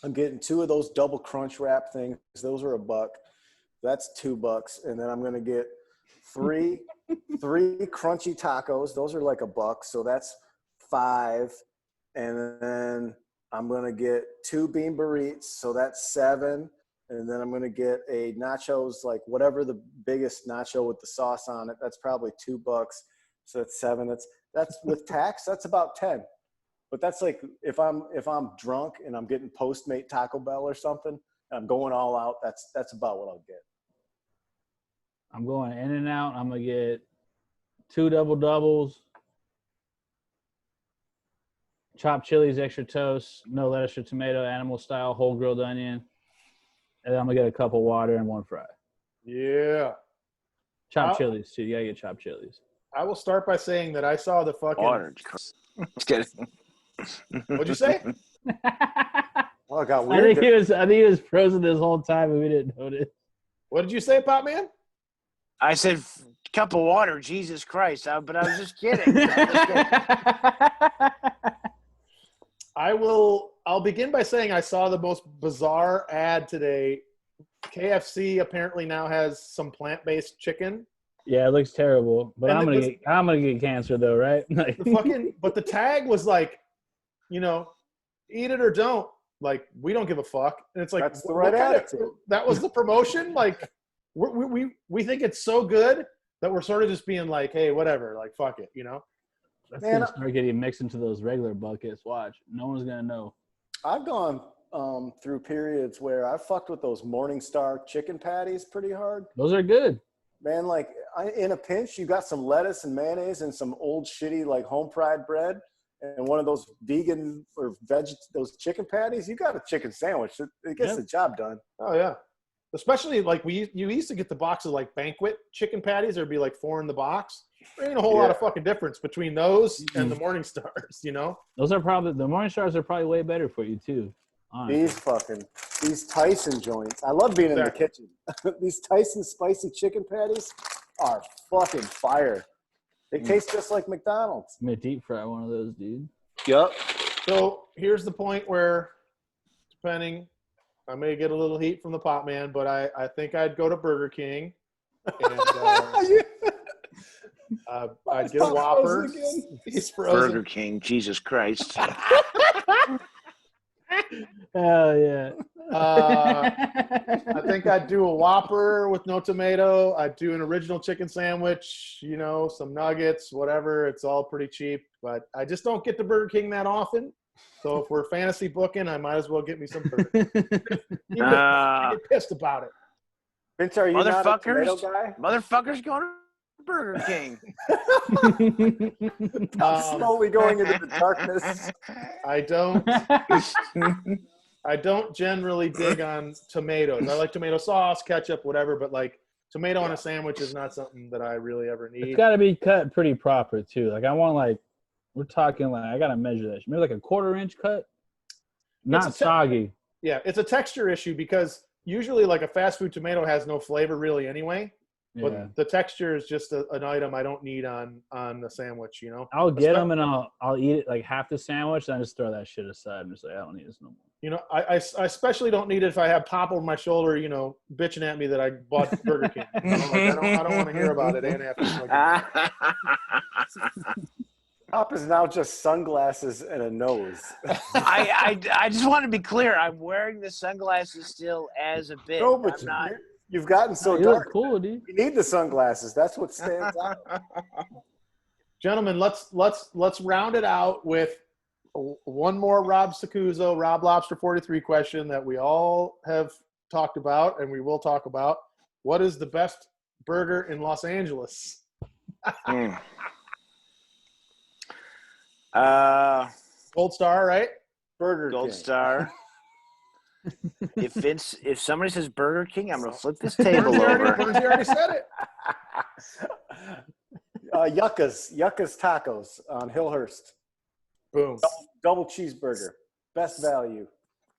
I'm getting 2 of those double crunch wrap things. Those are $1. That's $2. And then I'm going to get 3 crunchy tacos. Those are like $1. So that's $5. And then I'm going to get 2 bean burritos. So that's $7. And then I'm going to get a nachos, like whatever the biggest nacho with the sauce on it. That's probably $2. So that's $7. That's with tax. That's about $10. But that's like if I'm drunk and I'm getting Postmate Taco Bell or something, and I'm going all out. That's about what I'll get. I'm going In-N-Out. I'm going to get 2 double doubles, chopped chilies, extra toast, no lettuce or tomato, animal style, whole grilled onion. And then I'm going to get a cup of water and 1 fry. Yeah. Chopped chilies, too. You got to get chopped chilies. I will start by saying that I saw the fucking... Water. Just kidding. What'd you say? Oh, it got I weird. think he was frozen this whole time and we didn't notice. What did you say, Pop Man? I said cup of water, Jesus Christ. But I was just kidding. I'll begin by saying I saw the most bizarre ad today. KFC apparently now has some plant-based chicken. Yeah, it looks terrible. But And I'm gonna get cancer though, right? But the tag was like, you know, eat it or don't. Like, we don't give a fuck. And it's like, That's the right attitude. That was the promotion. Like, we think it's so good that we're sort of just being like, hey, whatever, like, fuck it, you know? That's Man, gonna start getting mixed into those regular buckets. Watch, no one's gonna know. I've gone through periods where I fucked with those Morningstar chicken patties pretty hard. Those are good. Man, like in a pinch, you got some lettuce and mayonnaise and some old shitty like home fried bread and one of those vegan or those chicken patties. You got a chicken sandwich. It gets the job done. Oh yeah, especially like you used to get the box of like banquet chicken patties. There'd be like 4 in the box. There ain't a whole lot of fucking difference between those and the Morning Stars, you know? Those are probably the Morning Stars are probably way better for you too. Honestly. These Tyson joints. I love being in the kitchen. These Tyson spicy chicken patties are fucking fire. They taste just like McDonald's. I'm gonna deep fry one of those, dude. Yep. So here's the point where, depending, I may get a little heat from the pot man, but I think I'd go to Burger King. And, I'd get a Whopper. He's frozen. Burger King, Jesus Christ. Hell yeah. I think I'd do a Whopper with no tomato. I'd do an original chicken sandwich, you know, some nuggets, whatever. It's all pretty cheap, but I just don't get to Burger King that often. So if we're fantasy booking, I might as well get me some Burger King. Even if I get pissed about it. Vince, are you not a tomato guy? Motherfuckers going to Burger King. I'm slowly going into the darkness. I don't generally dig on tomatoes. I like tomato sauce, ketchup, whatever, but like tomato on a sandwich is not something that I really ever need. It's got to be cut pretty proper too. Like I want like, we're talking like, I got to measure that. Maybe like a 1/4 inch cut. Not soggy. Yeah, it's a texture issue because usually like a fast food tomato has no flavor really anyway. Yeah. But the texture is just an item I don't need on the sandwich, you know? I'll get them and I'll eat it like half the sandwich, then I just throw that shit aside and just say, I don't need this no more. You know, I especially don't need it if I have Pop over my shoulder, you know, bitching at me that I bought Burger King. You know, like, I don't want to hear about it. And after Pop is now just sunglasses and a nose. I just want to be clear. I'm wearing the sunglasses still as a bit. No, but you've gotten so you dark. look cool, dude. You need the sunglasses. That's what stands out. Gentlemen, let's round it out with one more Rob Lobster 43 question that we all have talked about and we will talk about. What is the best burger in Los Angeles? Gold Star, right? Burger Gold King. Star. If somebody says Burger King, I'm gonna flip this table over. Burnsy already said it. Yucca's Tacos on Hillhurst. Boom. Double cheeseburger. Best value.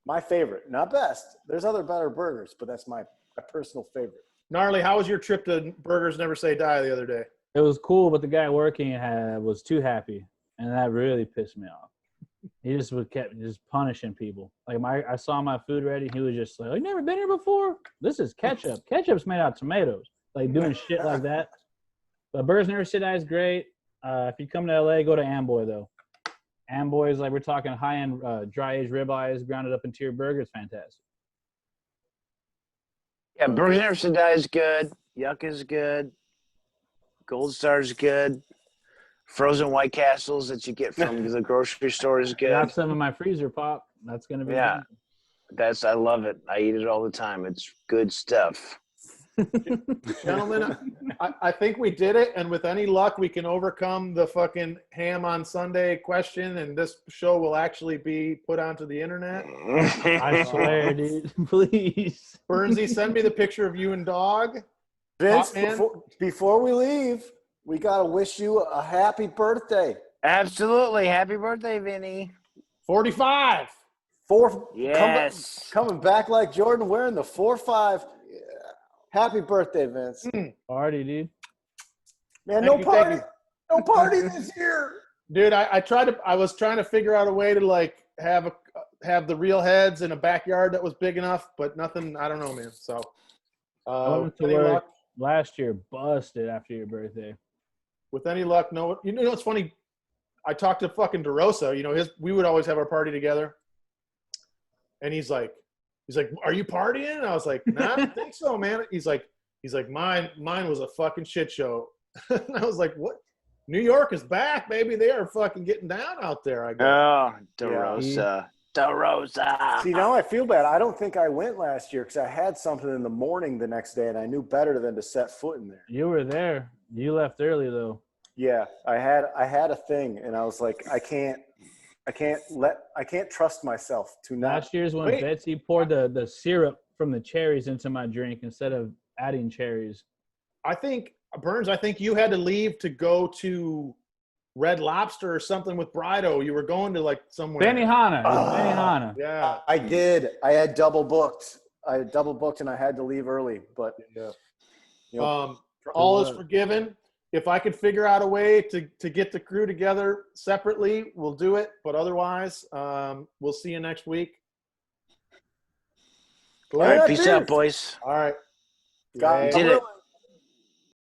My favorite. Not best. There's other better burgers, but that's my personal favorite. Gnarly, how was your trip to Burgers Never Say Die the other day? It was cool, but the guy working was too happy, and that really pissed me off. He just kept punishing people. Like I saw my food ready, he was just like, "You never been here before? This is ketchup. Ketchup's made out of tomatoes." Like doing shit like that. But Burgers Never Say Die is great. If you come to LA, go to Amboy though. Amboy is like we're talking high-end dry aged ribeyes, grounded up into your burger. It's fantastic. Yeah, Burgers Never Say Die is good. Yuck is good. Gold Star is good. Frozen White Castles that you get from the grocery store is good. I got some in my freezer, Pop. That's gonna be good. I love it. I eat it all the time. It's good stuff. Gentlemen, I think we did it, and with any luck, we can overcome the fucking ham on Sunday question, and this show will actually be put onto the internet. I swear, dude. Please. Burnsy, send me the picture of you and dog. Vince, before we leave, we got to wish you a happy birthday. Absolutely. Happy birthday, Vinny. 45. Yes. Coming back like Jordan, wearing the 4-5. Yeah. Happy birthday, Vince. Party, dude. Man, no party this year. Dude, I was trying to figure out a way to like have the real heads in a backyard that was big enough, but nothing, I don't know, man. So I went to work last year, busted after your birthday. With any luck, no. You know what's funny? I talked to fucking DeRosa. You know, we would always have our party together, and he's like, "Are you partying?" And I was like, "Nah, I don't think so, man." He's like, "Mine was a fucking shit show." And I was like, "What? New York is back, baby. They are fucking getting down out there." I guess. Oh, DeRosa. DeRosa. See, now I feel bad. I don't think I went last year because I had something in the morning the next day, and I knew better than to set foot in there. You were there. You left early though. Yeah, I had a thing, and I was like, I can't trust myself to not. Last year's when Betsy poured the syrup from the cherries into my drink instead of adding cherries. I think Burns. I think you had to leave to go to Red Lobster or something with Brido. You were going to like somewhere. Benihana. Benihana. Yeah, I did. I had double booked, and I had to leave early. But yeah. You know, all is forgiven. if I could figure out a way to get the crew together separately, we'll do it. But otherwise, we'll see you next week. Cool. All right, Yeah, peace dude. out, boys. All right. God Did it. willing.